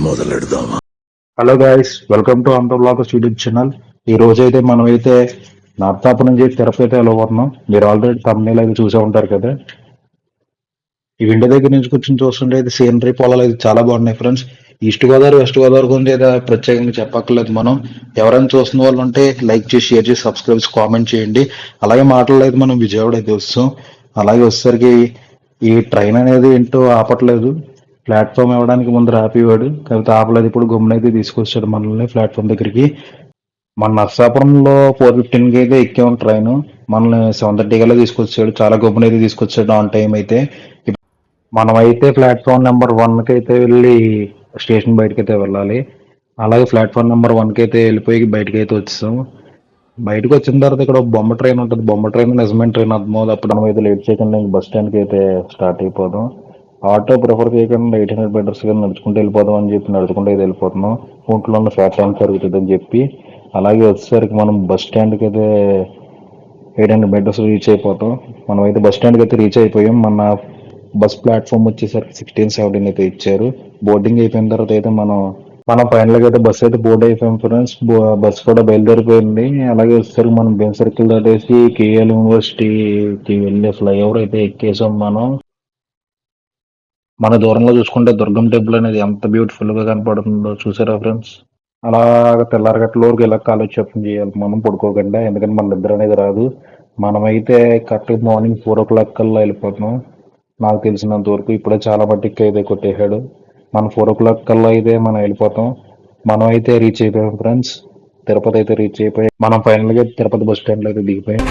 మొదలెడదామా? Hello guys, welcome to అంత bloggers YouTube channel. ఈ రోజు అయితే మనమైతే నార్తాపు నుంచి తిరుపతి అయితే వెళ్ళబోతున్నాం. మీరు ఆల్రెడీ thumbnail అయితే చూసే ఉంటారు కదా. ఈ విండో దగ్గర నుంచి కూర్చొని చూస్తుంటే అయితే సీనరీ పొలాలు అయితే చాలా బాగున్నాయి friends. East Godavari west Godavari గురించి అయితే ప్రత్యేకంగా చెప్పక్కర్లేదు. మనం ఎవరైనా చూస్తున్న వాళ్ళు ఉంటే లైక్ చేసి షేర్ చేసి సబ్స్క్రైబ్ కామెంట్ చేయండి. అలాగే మాటల్లో అయితే మనం విజయవాడ అయితే వస్తాం. అలాగే వచ్చేసరికి ఈ ట్రైన్ అనేది ఏంటో ఆపట్లేదు. ప్లాట్ఫామ్ ఇవ్వడానికి ముందు ఆపేవాడు, కాకపోతే ఆపలేదు. ఇప్పుడు గమ్మునైతే తీసుకొచ్చాడు మనల్ని ప్లాట్ఫామ్ దగ్గరికి. మన నర్సాపురంలో 4:15కి అయితే ఎక్కాం ట్రైన్. మనల్ని 7:30 కల్లా తీసుకొచ్చాడు. చాలా గమ్మునైతే తీసుకొచ్చాడు ఆన్ టైం అయితే. మనమైతే ప్లాట్ఫామ్ నెంబర్ 1కి అయితే వెళ్ళి స్టేషన్ బయటకి అయితే వెళ్ళాలి. అలాగే ప్లాట్ఫామ్ నెంబర్ 1కి అయితే వెళ్ళిపోయి బయటకి అయితే వచ్చేసాం. బయటకు వచ్చిన తర్వాత ఇక్కడ ఒక బొమ్మ ట్రైన్ ఉంటుంది. బొమ్మ ట్రైన్ నిజమైన ట్రైన్ అర్థమవుతుంది. అప్పుడు మనం అయితే లేట్ చేయకుండా బస్ స్టాండ్కి అయితే స్టార్ట్ అయిపోదాం. ఆటో ప్రిఫర్ చేయకుండా 800 మీటర్స్ నడుచుకుంటూ వెళ్ళిపోదాం అని చెప్పి నడుచుకుంటూ అయితే వెళ్ళిపోతున్నాం. ఒంట్లో ఉన్న ఫ్యాట్ అంతా జరుగుతుంది అని చెప్పి. అలాగే వచ్చేసరికి మనం బస్ స్టాండ్కి అయితే 800 మీటర్స్ రీచ్ అయిపోతాం. మనం అయితే బస్ స్టాండ్కి అయితే రీచ్ అయిపోయాం. మన బస్ ప్లాట్ఫామ్ వచ్చేసరికి 16, 17 అయితే ఇచ్చారు. బోర్డింగ్ అయిపోయిన తర్వాత అయితే మనం ఫైనల్ గా అయితే బస్ అయితే బోర్డ్ అయిపోయాం ఫ్రెండ్స్. బస్ కూడా బయలుదేరిపోయింది. అలాగే వచ్చేసరికి మనం బెన్ సర్కిల్ దాటేసి కేఎల్ యూనివర్సిటీకి వెళ్ళే ఫ్లైఓవర్ అయితే ఎక్కేసాం. మన దూరంలో చూసుకుంటే దుర్గం టెంపుల్ అనేది ఎంత బ్యూటిఫుల్ గా కనపడుతుందో చూసారా ఫ్రెండ్స్. అలా తెల్లారగట్ల వరకు ఇలా కాలక్షేపం చేయాలి మనం పడుకోకుండా, ఎందుకంటే మన నిద్ర అనేది రాదు. మనమైతే కరెక్ట్ మార్నింగ్ 4 o'clock కల్లా వెళ్ళిపోతున్నాం. నాకు తెలిసినంత వరకు ఇప్పుడే చాలా మట్టికి అయితే కొట్టేశాడు. మనం 4 o'clock కల్లా అయితే మనం వెళ్ళిపోతాం. మనం అయితే రీచ్ అయిపోయాం ఫ్రెండ్స్. తిరుపతి అయితే రీచ్ అయిపోయాం. మనం ఫైనల్ గా తిరుపతి బస్ స్టాండ్ లో అయితే దిగిపోయాం.